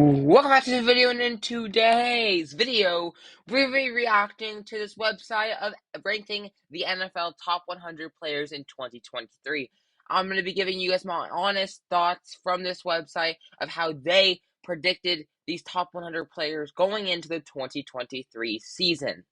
Welcome back to the video, and in today's video, we'll be reacting to this website of ranking the NFL top 100 players in 2023. I'm going to be giving you guys my honest thoughts from this website of how they predicted these top 100 players going into the 2023 season.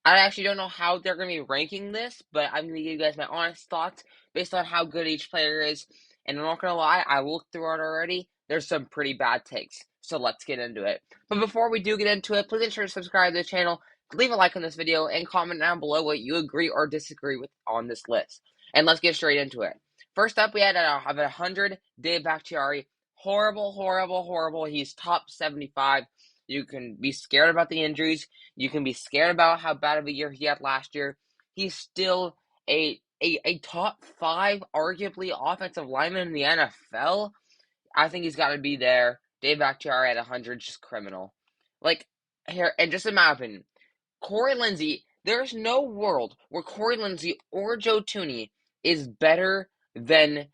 I actually don't know how they're going to be ranking this, but I'm going to give you guys my honest thoughts based on how good each player is. And I'm not going to lie, I looked through it already. There's some pretty bad takes. So let's get into it. But before we do get into it, please ensure to subscribe to the channel, leave a like on this video, and comment down below what you agree or disagree with on this list. And let's get straight into it. First up, we had at 100, Dave Bakhtiari. Horrible, horrible, horrible. He's top 75. You can be scared about the injuries. You can be scared about how bad of a year he had last year. He's still a top 5, arguably, offensive lineman in the NFL. I think he's got to be there. Dave Bakhtiari at 100, just criminal. Like, here, and just in my opinion, Corey Lindsey, there's no world where Corey Lindsey or Joe Thuney is better than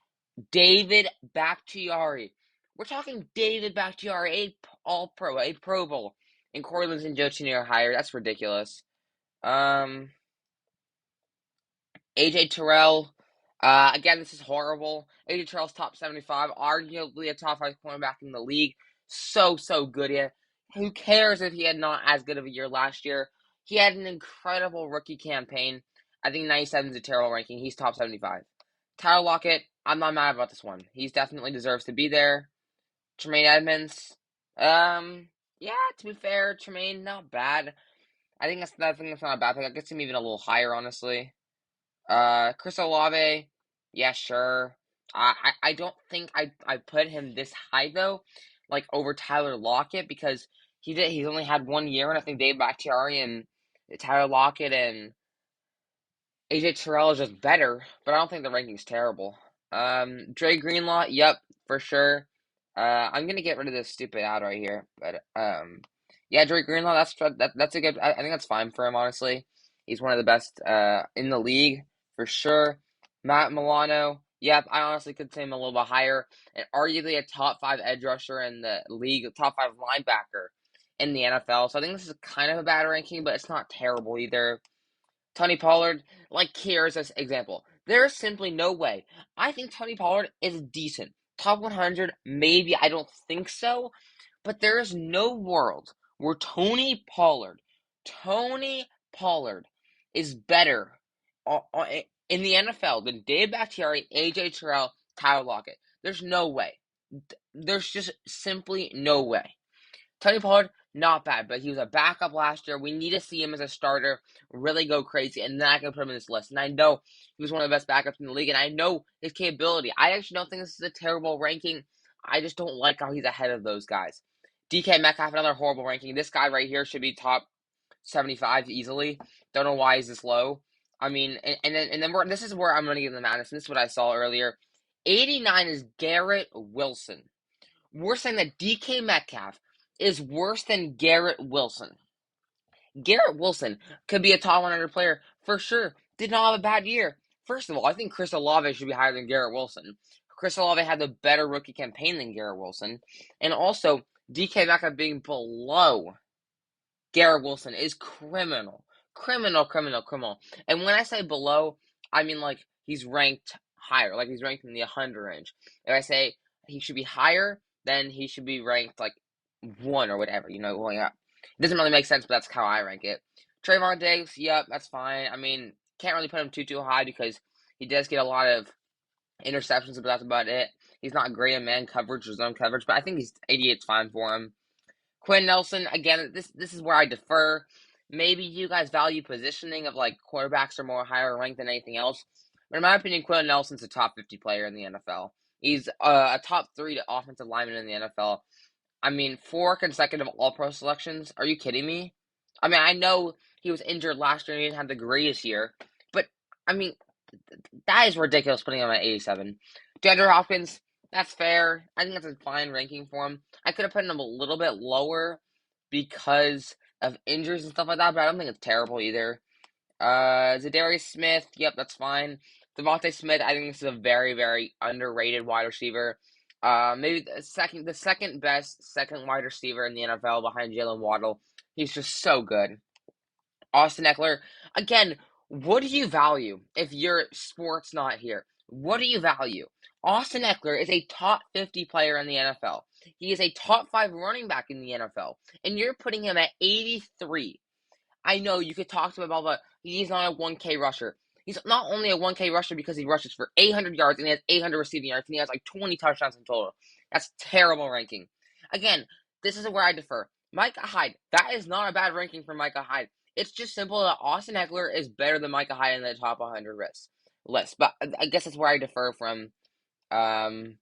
David Bakhtiari. We're talking David Bakhtiari, a All-Pro, a Pro Bowl, and Corey Lindsey and Joe Thuney are higher. That's ridiculous. AJ Terrell. Again, this is horrible. AJ Terrell's top 75, arguably a top 5 cornerback in the league. So good. Yeah. Who cares if he had not as good of a year last year? He had an incredible rookie campaign. I think 97 is a terrible ranking. He's top 75. Tyler Lockett, I'm not mad about this one. He's definitely deserves to be there. Tremaine Edmonds. Yeah, to be fair, Tremaine, not bad. I think that's not a bad pick. I guess him even a little higher, honestly. Chris Olave, yeah, sure. I don't think I put him this high though, like over Tyler Lockett, because he's only had 1 year, and I think Dave Bakhtiari and Tyler Lockett and AJ Terrell is just better, but I don't think the ranking's terrible. Dre Greenlaw, yep, for sure. I'm gonna get rid of this stupid ad right here, but yeah, Dre Greenlaw, that's a good. I think that's fine for him, honestly. He's one of the best in the league for sure. Matt Milano, yep, I honestly could say him a little bit higher, and arguably a top 5 edge rusher in the league, a top 5 linebacker in the NFL. So I think this is kind of a bad ranking, but it's not terrible either. Tony Pollard, like here's an example. There is simply no way. I think Tony Pollard is decent. Top 100, maybe. I don't think so. But there is no world where Tony Pollard is better in the NFL than Dave Bakhtiari, AJ Terrell, Tyler Lockett. There's no way. There's just simply no way. Tony Pollard, not bad, but he was a backup last year. We need to see him as a starter really go crazy, and then I can put him in this list. And I know he was one of the best backups in the league, and I know his capability. I actually don't think this is a terrible ranking. I just don't like how he's ahead of those guys. DK Metcalf, another horrible ranking. This guy right here should be top 75 easily. Don't know why he's this low. I mean, this is where I'm going to give the madness. This is what I saw earlier. 89 is Garrett Wilson. We're saying that DK Metcalf is worse than Garrett Wilson. Garrett Wilson could be a top 100 player for sure. Did not have a bad year. First of all, I think Chris Olave should be higher than Garrett Wilson. Chris Olave had the better rookie campaign than Garrett Wilson. And also, DK Metcalf being below Garrett Wilson is criminal. Criminal. And when I say below, I mean like he's ranked higher. Like he's ranked in the 100 range. If I say he should be higher, then he should be ranked like 1 or whatever, going up. It doesn't really make sense, but that's how I rank it. Trayvon Diggs, yep, that's fine. I mean, can't really put him too high because he does get a lot of interceptions, but that's about it. He's not great in man coverage or zone coverage, but I think he's 88's fine for him. Quinn Nelson, again, this is where I defer. Maybe you guys value positioning of like quarterbacks are more higher ranked than anything else. But in my opinion, Quinn Nelson's a top 50 player in the NFL. He's a top 3 offensive lineman in the NFL. I mean, 4 consecutive All-Pro selections. Are you kidding me? I mean, I know he was injured last year and he didn't have the greatest year, but I mean, that is ridiculous putting him at 87. DeAndre Hopkins, that's fair. I think that's a fine ranking for him. I could have put him a little bit lower because of injuries and stuff like that, but I don't think it's terrible either. Zadarius Smith, yep, that's fine. Devontae Smith, I think this is a very underrated wide receiver. Maybe the second best second wide receiver in the NFL behind Jalen Waddle. He's just so good. Austin Eckler, again, what do you value if your sport's not here? What do you value? Austin Eckler is a top 50 player in the NFL. He is a top 5 running back in the NFL, and you're putting him at 83. I know you could talk to him about, but he's not a 1K rusher. He's not only a 1K rusher because he rushes for 800 yards and he has 800 receiving yards and he has like 20 touchdowns in total. That's terrible ranking. Again, this is where I defer. Micah Hyde, that is not a bad ranking for Micah Hyde. It's just simple that Austin Eckler is better than Micah Hyde in the top 100 list. But I guess that's where I defer um,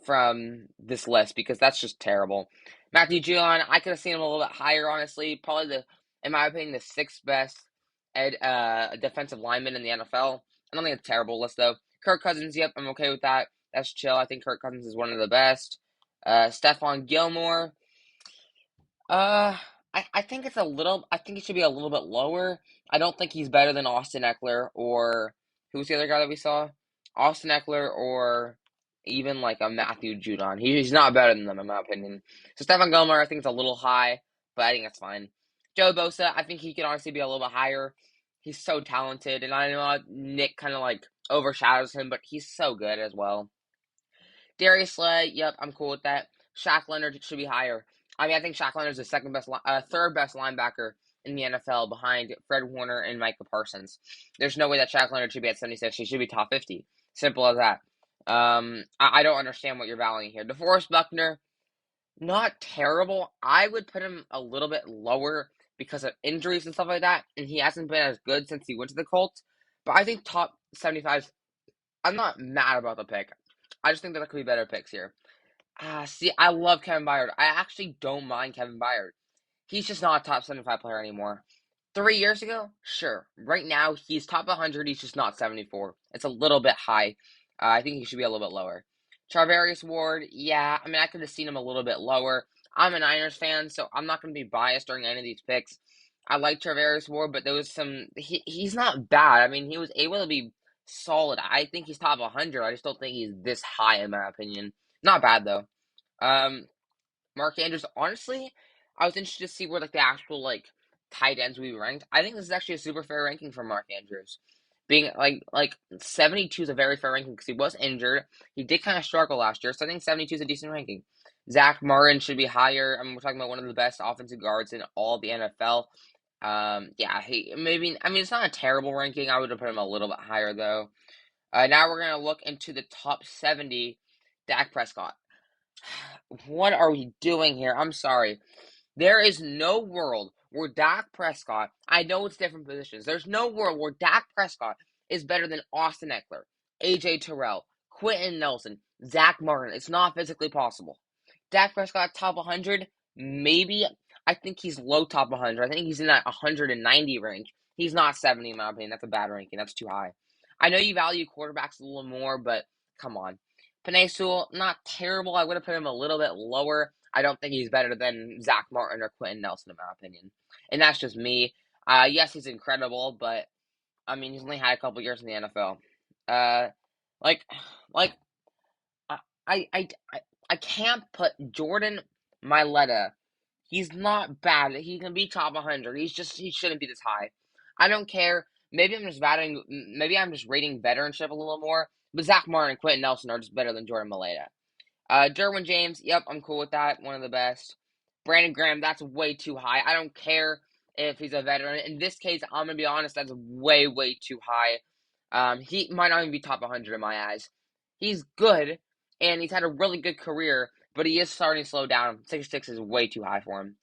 from this list because that's just terrible. Matthew Judon, I could have seen him a little bit higher, honestly. Probably in my opinion, the sixth best defensive lineman in the NFL. I don't think it's a terrible list though. Kirk Cousins, yep, I'm okay with that. That's chill. I think Kirk Cousins is one of the best. Stephon Gilmore, uh, I think it's a little. I think it should be a little bit lower. I don't think he's better than Austin Eckler or who's the other guy that we saw? Austin Eckler or even like a Matthew Judon. He's not better than them in my opinion. So Stephon Gilmore, I think it's a little high, but I think that's fine. Joe Bosa, I think he could honestly be a little bit higher. He's so talented, and I know Nick kind of like overshadows him, but he's so good as well. Darius Slay, yep, I'm cool with that. Shaq Leonard should be higher. I mean, I think Shaq Leonard is the third best linebacker in the NFL behind Fred Warner and Micah Parsons. There's no way that Shaq Leonard should be at 76. He should be top 50. Simple as that. I don't understand what you're valuing here. DeForest Buckner, not terrible. I would put him a little bit lower because of injuries and stuff like that, and he hasn't been as good since he went to the Colts. But I think top 75. I'm not mad about the pick. I just think there could be better picks here. See, I love Kevin Byard. I actually don't mind Kevin Byard. He's just not a top 75 player anymore. 3 years ago, sure. Right now, he's top 100. He's just not 74. It's a little bit high. I think he should be a little bit lower. Charvarius Ward, yeah. I mean, I could have seen him a little bit lower. I'm a Niners fan, so I'm not going to be biased during any of these picks. I like Charvarius Ward, but there was he's not bad. I mean, he was able to be solid. I think he's top 100. I just don't think he's this high, in my opinion. Not bad, though. Um, Mark Andrews, honestly, I was interested to see where like the actual like tight ends we ranked. I think this is actually a super fair ranking for Mark Andrews. Being like 72 is a very fair ranking because he was injured. He did kind of struggle last year, so I think 72 is a decent ranking. Zach Martin should be higher. I mean, we're talking about one of the best offensive guards in all of the NFL. Yeah, he maybe. I mean, it's not a terrible ranking. I would have put him a little bit higher though. Now we're gonna look into the top 70. Dak Prescott. What are we doing here? I'm sorry. There is no world where Dak Prescott, I know it's different positions. There's no world where Dak Prescott is better than Austin Eckler, AJ Terrell, Quentin Nelson, Zach Martin. It's not physically possible. Dak Prescott top 100, maybe. I think he's low top 100. I think he's in that 190 range. He's not 70 in my opinion. That's a bad ranking. That's too high. I know you value quarterbacks a little more, but come on. Penei Sewell, not terrible. I would have put him a little bit lower. I don't think he's better than Zach Martin or Quentin Nelson, in my opinion. And that's just me. Yes, he's incredible, but I mean, he's only had a couple years in the NFL. Uh, like, like I, I can't put Jordan Mailata. He's not bad. He can be top 100. He shouldn't be this high. I don't care. Maybe I'm just rating veteranship a little more. But Zach Martin and Quentin Nelson are just better than Jordan Mailata. Derwin James, yep, I'm cool with that. One of the best. Brandon Graham, that's way too high. I don't care if he's a veteran. In this case, I'm gonna be honest, that's way, way too high. He might not even be top 100 in my eyes. He's good, and he's had a really good career, but he is starting to slow down. 66 is way too high for him.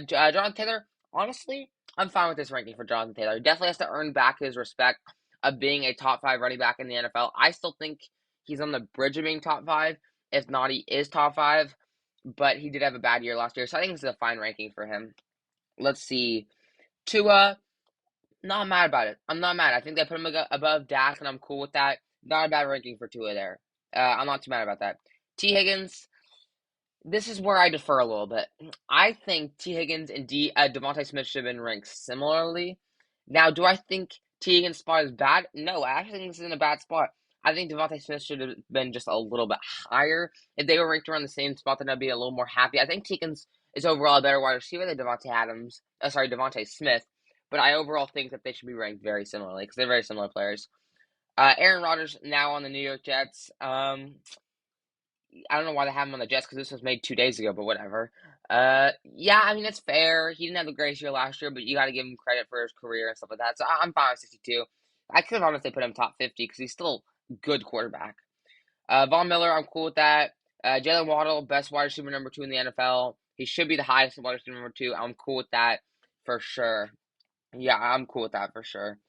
Jonathan Taylor, honestly, I'm fine with this ranking for Jonathan Taylor. He definitely has to earn back his respect of being a top 5 running back in the NFL. I still think he's on the bridge of being top 5. If not, he is top 5. But he did have a bad year last year, so I think this is a fine ranking for him. Let's see. Tua, not mad about it. I'm not mad. I think they put him above Dak, and I'm cool with that. Not a bad ranking for Tua there. I'm not too mad about that. T. Higgins, this is where I defer a little bit. I think T. Higgins and Devontae Smith should have been ranked similarly. Now, do I think T. Higgins' spot is bad? No, I actually think this is in a bad spot. I think Devontae Smith should have been just a little bit higher. If they were ranked around the same spot, then I'd be a little more happy. I think Teakins is overall a better wide receiver than Devontae Smith, but I overall think that they should be ranked very similarly because they're very similar players. Aaron Rodgers now on the New York Jets. I don't know why they have him on the Jets because this was made 2 days ago, but whatever. Yeah, I mean, it's fair. He didn't have the greatest year last year, but you got to give him credit for his career and stuff like that. So I'm fine with 62. I could have honestly put him top 50 because he's still a good quarterback. Von Miller, I'm cool with that. Jalen Waddle, best wide receiver number 2 in the NFL. He should be the highest wide receiver number 2. I'm cool with that for sure. Yeah, I'm cool with that for sure.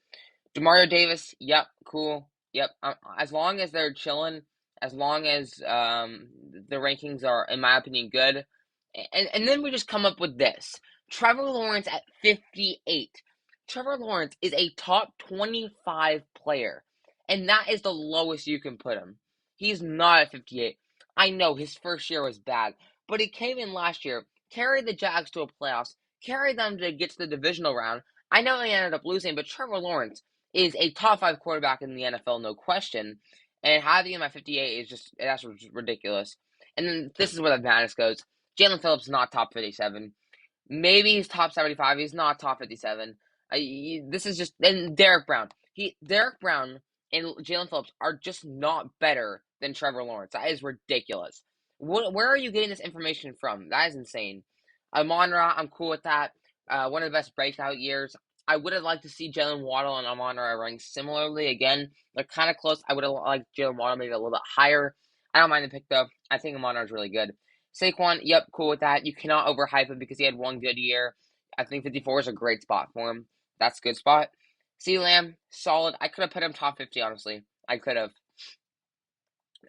Demario Davis, yep, cool. Yep. As long as they're chilling, as long as the rankings are, in my opinion, good, and then we just come up with this: Trevor Lawrence at 58. Trevor Lawrence is a top 25 player, and that is the lowest you can put him. He's not at 58. I know his first year was bad, but he came in last year, carried the Jags to a playoffs, carried them to get to the divisional round. I know they ended up losing, but Trevor Lawrence is a top 5 quarterback in the NFL, no question. And having him at 58 is that's ridiculous. And then this is where the madness goes. Jalen Phillips is not top 57. Maybe he's top 75. He's not top 57. This is just and Derek Brown. Derek Brown and Jalen Phillips are just not better than Trevor Lawrence. That is ridiculous. Where are you getting this information from? That is insane. Amon-Ra, I'm cool with that. One of the best breakout years. I would have liked to see Jalen Waddle and Amon-Ra ranked similarly. Again, they're kind of close. I would have liked Jalen Waddle maybe a little bit higher. I don't mind the pick though. I think Amon-Ra is really good. Saquon, yep, cool with that. You cannot overhype him because he had one good year. I think 54 is a great spot for him. That's a good spot. CeeDee Lamb, solid. I could have put him top 50, honestly. I could have.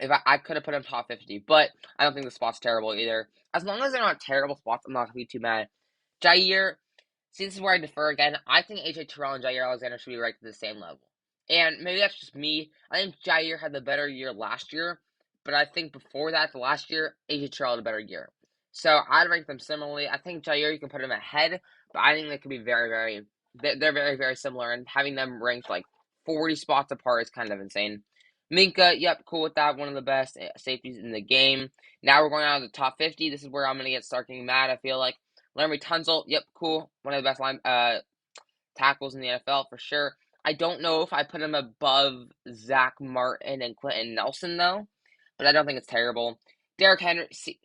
If I could have put him top 50, but I don't think the spot's terrible either. As long as they're not terrible spots, I'm not going to be too mad. Jair, see, this is where I defer again. I think AJ Terrell and Jair Alexander should be ranked at the same level. And maybe that's just me. I think Jair had the better year last year, but I think before that, the last year, AJ Terrell had a better year. So I'd rank them similarly. I think Jair, you can put him ahead, but I think they could be they're very, very similar, and having them ranked like 40 spots apart is kind of insane. Minkah, yep, cool with that. One of the best safeties in the game. Now we're going out of the top 50. This is where I'm going to get start getting mad, I feel like. Laremy Tunsil, yep, cool. One of the best tackles in the NFL for sure. I don't know if I put him above Zach Martin and Quentin Nelson, though, but I don't think it's terrible. Derrick Henry, see,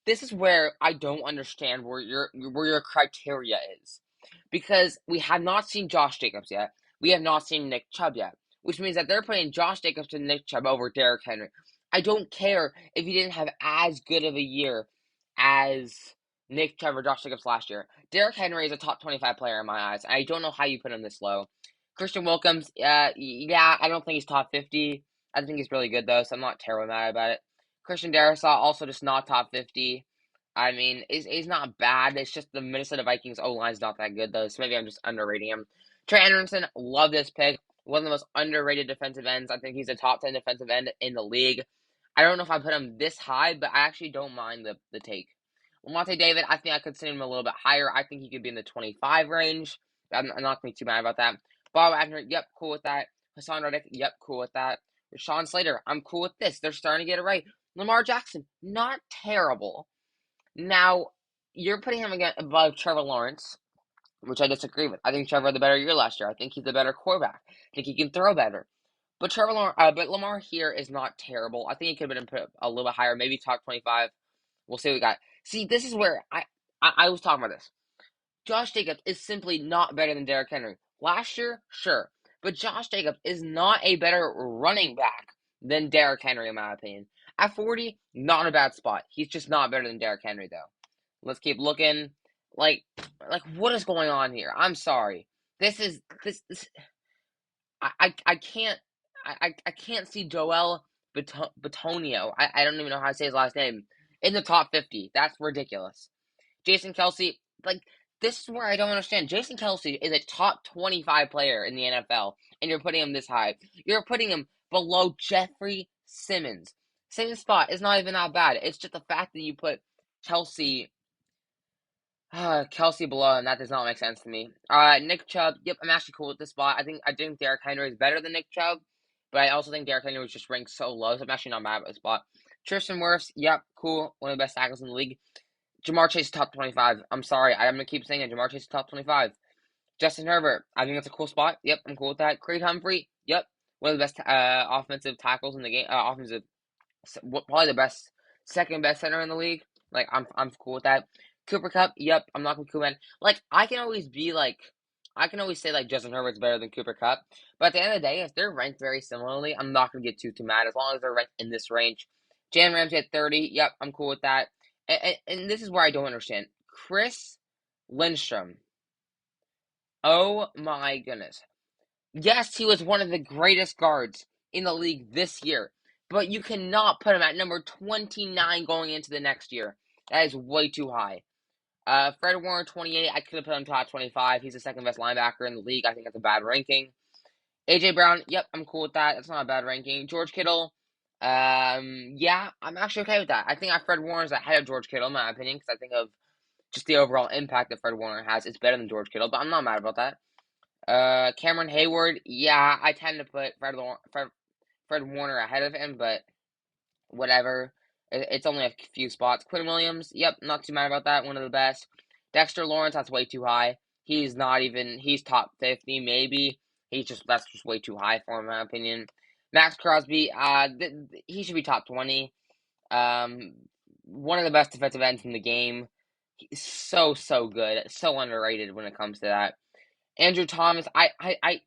this is where I don't understand where your criteria is, because we have not seen Josh Jacobs yet. We have not seen Nick Chubb yet, which means that they're putting Josh Jacobs and Nick Chubb over Derrick Henry. I don't care if he didn't have as good of a year as Nick Chubb or Josh Jacobs last year. Derrick Henry is a top 25 player in my eyes. I don't know how you put him this low. Christian Wilkins, yeah, I don't think he's top 50. I think he's really good, though, so I'm not terribly mad about it. Christian Darrisaw, also just not top 50. I mean, he's not bad. It's just the Minnesota Vikings O-line's not that good, though, so maybe I'm just underrating him. Trey Anderson, love this pick. One of the most underrated defensive ends. I think he's a top 10 defensive end in the league. I don't know if I put him this high, but I actually don't mind the take. Lavonte David, I think I could send him a little bit higher. I think he could be in the 25 range. I'm not going to be too mad about that. Bob Wagner, yep, cool with that. Hassan Reddick, yep, cool with that. Rashawn Slater, I'm cool with this. They're starting to get it right. Lamar Jackson, not terrible. Now, you're putting him again above Trevor Lawrence, which I disagree with. I think Trevor had the better year last year. I think he's the better quarterback. I think he can throw better. But but Lamar here is not terrible. I think he could have been put a little bit higher, maybe top 25. We'll see what we got. See, this is where I was talking about this. Josh Jacobs is simply not better than Derrick Henry. Last year, sure. But Josh Jacobs is not a better running back than Derrick Henry, in my opinion. At 40, not a bad spot. He's just not better than Derrick Henry, though. Let's keep looking. Like, what is going on here? I'm sorry. This I can't I can't see Joel Batonio. I don't even know how to say his last name in the top 50. That's ridiculous. Jason Kelce, like, this is where I don't understand. Jason Kelce is a top 25 player in the NFL, and you're putting him this high. You're putting him below Jeffrey Simmons. Same spot is not even that bad. It's just the fact that you put Kelce Kelsey below, and that does not make sense to me. Nick Chubb, yep, I'm actually cool with this spot. I think Derrick Henry is better than Nick Chubb, But I also think Derrick Henry was just ranked so low, so I'm actually not mad about the spot. Tristan Wirfs, yep, cool. One of the best tackles in the league. Ja'Marr Chase top 25. I'm sorry, I'm going to keep saying it. Ja'Marr Chase top 25. Justin Herbert, I think that's a cool spot. Yep, I'm cool with that. Creed Humphrey, yep, one of the best offensive tackles in the game. Offensive, probably the best, second best center in the league. Like, I'm cool with that. Cooper Kupp, yep, I'm not with Cooper. Like, I can always say like Justin Herbert's better than Cooper Kupp, but at the end of the day, if they're ranked very similarly, I'm not gonna get too mad as long as they're ranked in this range. Jalen Ramsey at 30, yep, I'm cool with that. And this is where I don't understand. Chris Lindstrom, oh my goodness. Yes, he was one of the greatest guards in the league this year, but you cannot put him at number 29 going into the next year. That is way too high. Fred Warner, 28. I could have put him top 25. He's the second best linebacker in the league. I think that's a bad ranking. AJ Brown, yep, I'm cool with that. That's not a bad ranking. George Kittle, yeah, I'm actually okay with that. I think Fred Warner is ahead of George Kittle, in my opinion, because I think of just the overall impact that Fred Warner has. It's better than George Kittle, but I'm not mad about that. Cameron Hayward, yeah, I tend to put Fred Warner ahead of him, but whatever. It's only a few spots. Quinn Williams, yep, not too mad about that. One of the best. Dexter Lawrence, that's way too high. He's top 50 maybe. That's just way too high for him, in my opinion. Max Crosby, he should be top 20. One of the best defensive ends in the game. He's so good, so underrated when it comes to that. Andrew Thomas, I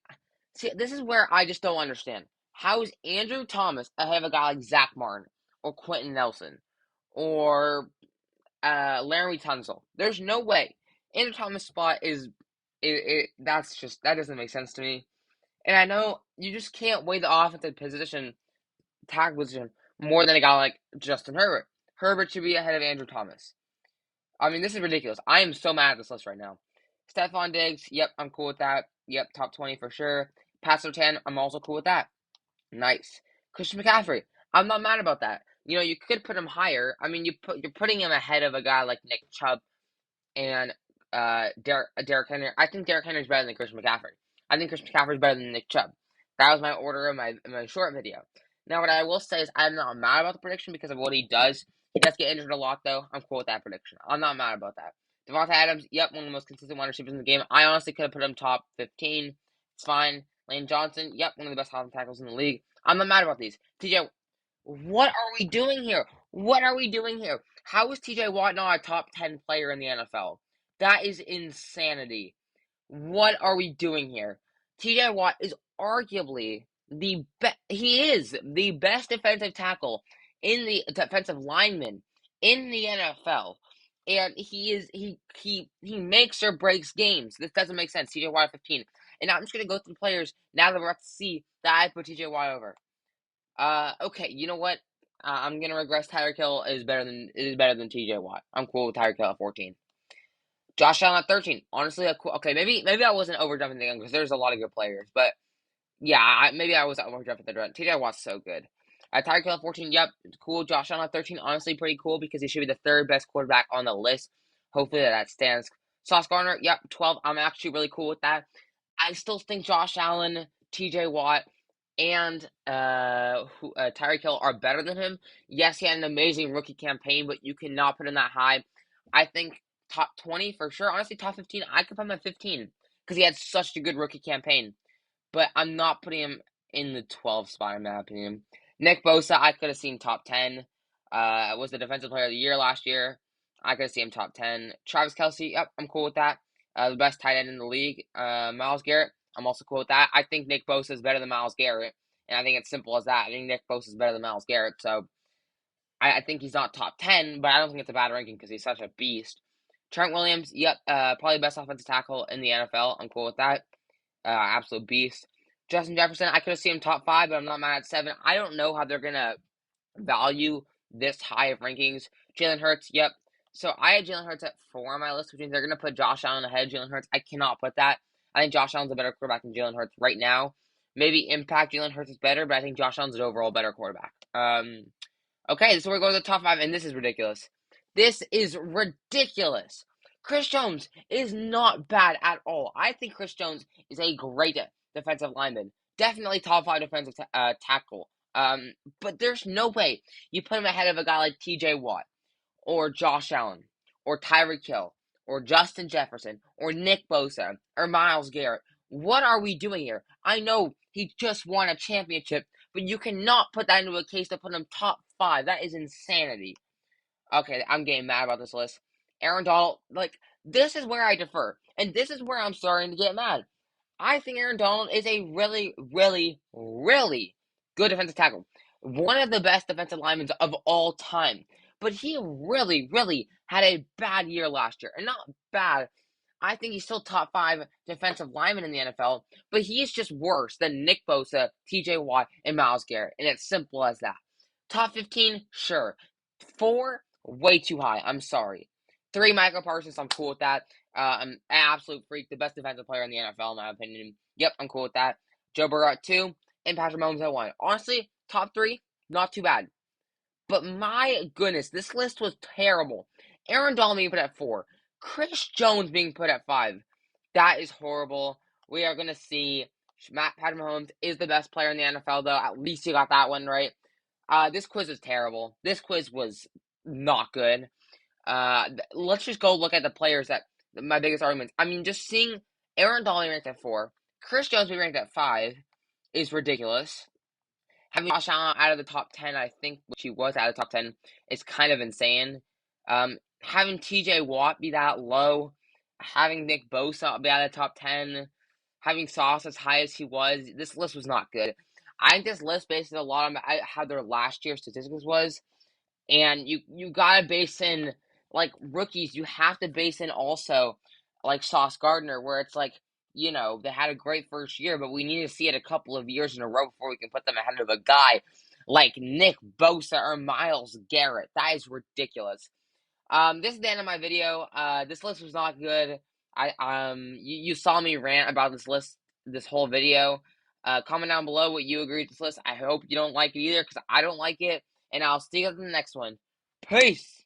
see. This is where I just don't understand. How is Andrew Thomas ahead of a guy like Zach Martin or Quentin Nelson or Larry Tunsil? There's no way. Andrew Thomas' spot is that doesn't make sense to me. And I know you just can't weigh the offensive tackle position more than a guy like Justin Herbert. Herbert should be ahead of Andrew Thomas. I mean, this is ridiculous. I am so mad at this list right now. Stephon Diggs, yep, I'm cool with that. Yep, top 20 for sure. Pat Surtain, I'm also cool with that. Nice. Christian McCaffrey, I'm not mad about that. You know, you could put him higher. I mean, you're putting him ahead of a guy like Nick Chubb and Derrick Henry. I think Derrick Henry is better than Christian McCaffrey. I think Christian McCaffrey is better than Nick Chubb. That was my order in my short video. Now, what I will say is I'm not mad about the prediction because of what he does. He does get injured a lot, though. I'm cool with that prediction. I'm not mad about that. Davante Adams, yep, one of the most consistent wide receivers in the game. I honestly could have put him top 15. It's fine. Lane Johnson, yep, one of the best offensive tackles in the league. I'm not mad about these. TJ, what are we doing here? What are we doing here? How is TJ Watt not a top 10 player in the NFL? That is insanity. What are we doing here? TJ Watt is arguably he is the best defensive tackle in the defensive lineman in the NFL. And he makes or breaks games. This doesn't make sense. TJ Watt at 15. And I'm just gonna go through players now that we're about to see that I put TJ Watt over. Okay, you know what? I'm gonna regress. Tyreek Hill is better than TJ Watt. I'm cool with Tyreek Hill at 14. Josh Allen at 13. Honestly, okay, maybe I wasn't overjumping the gun because there's a lot of good players, but yeah, maybe I was overjumping the gun. TJ Watt's so good. Tyreek Hill at 14. Yep, cool. Josh Allen at 13. Honestly, pretty cool because he should be the third best quarterback on the list. Hopefully that stands. Sauce Gardner. Yep, 12. I'm actually really cool with that. I still think Josh Allen, TJ Watt, and Tyreek Hill are better than him. Yes, he had an amazing rookie campaign, but you cannot put him that high. I think top 20 for sure. Honestly, top 15, I could put him at 15 because he had such a good rookie campaign. But I'm not putting him in the 12 spot, in my opinion. Nick Bosa, I could have seen top 10. Was the defensive player of the year last year. I could have seen him top 10. Travis Kelce, yep, I'm cool with that. The best tight end in the league. Myles Garrett, I'm also cool with that. I think Nick Bosa is better than Myles Garrett. And I think it's simple as that. I think Nick Bosa is better than Myles Garrett. So I think he's not top 10, but I don't think it's a bad ranking because he's such a beast. Trent Williams, yep, probably best offensive tackle in the NFL. I'm cool with that. Absolute beast. Justin Jefferson, I could have seen him top 5, but I'm not mad at 7. I don't know how they're going to value this high of rankings. Jalen Hurts, yep. So I had Jalen Hurts at 4 on my list, which means they're going to put Josh Allen ahead of Jalen Hurts. I cannot put that. I think Josh Allen's a better quarterback than Jalen Hurts right now. Maybe impact Jalen Hurts is better, but I think Josh Allen's an overall better quarterback. Okay, so we're going to the top 5, and this is ridiculous. This is ridiculous. Chris Jones is not bad at all. I think Chris Jones is a great defensive lineman. definitely top 5 defensive tackle. But there's no way you put him ahead of a guy like T.J. Watt or Josh Allen or Tyreek Hill or Justin Jefferson or Nick Bosa or Myles Garrett. What are we doing here? I know he just won a championship, but you cannot put that into a case to put him top 5. That is insanity. Okay, I'm getting mad about this list. Aaron Donald, like, this is where I defer. And this is where I'm starting to get mad. I think Aaron Donald is a really, really, really good defensive tackle. One of the best defensive linemen of all time. But he really, really had a bad year last year. And not bad. I think he's still top 5 defensive lineman in the NFL, but he's just worse than Nick Bosa, TJ Watt, and Myles Garrett. And it's simple as that. Top 15, sure. 4, way too high. I'm sorry. 3, Michael Parsons, I'm cool with that. I'm an absolute freak, the best defensive player in the NFL, in my opinion. Yep, I'm cool with that. Joe Burrow at 2, and Patrick Mahomes at 1. Honestly, top 3, not too bad. But my goodness, this list was terrible. Aaron Donald being put at 4. Chris Jones being put at 5. That is horrible. We are going to see Patrick Mahomes is the best player in the NFL, though. At least you got that one right. This quiz is terrible. This quiz was not good. Let's just go look at the players that my biggest arguments. I mean, just seeing Aaron Donald ranked at 4, Chris Jones being ranked at 5 is ridiculous. Having Josh Allen out of the top 10, I think, which he was out of the top 10, is kind of insane. Having TJ Watt be that low, having Nick Bosa be out of the top 10, having Sauce as high as he was, this list was not good. I think this list based a lot on how their last year statistics was. And you gotta base in, like, rookies, you have to base in also, like, Sauce Gardner, where it's like, they had a great first year, but we need to see it a couple of years in a row before we can put them ahead of a guy like Nick Bosa or Myles Garrett. That is ridiculous. This is the end of my video. This list was not good. You saw me rant about this list, this whole video. Comment down below what you agree with this list. I hope you don't like it either, because I don't like it. And I'll see you in the next one. Peace!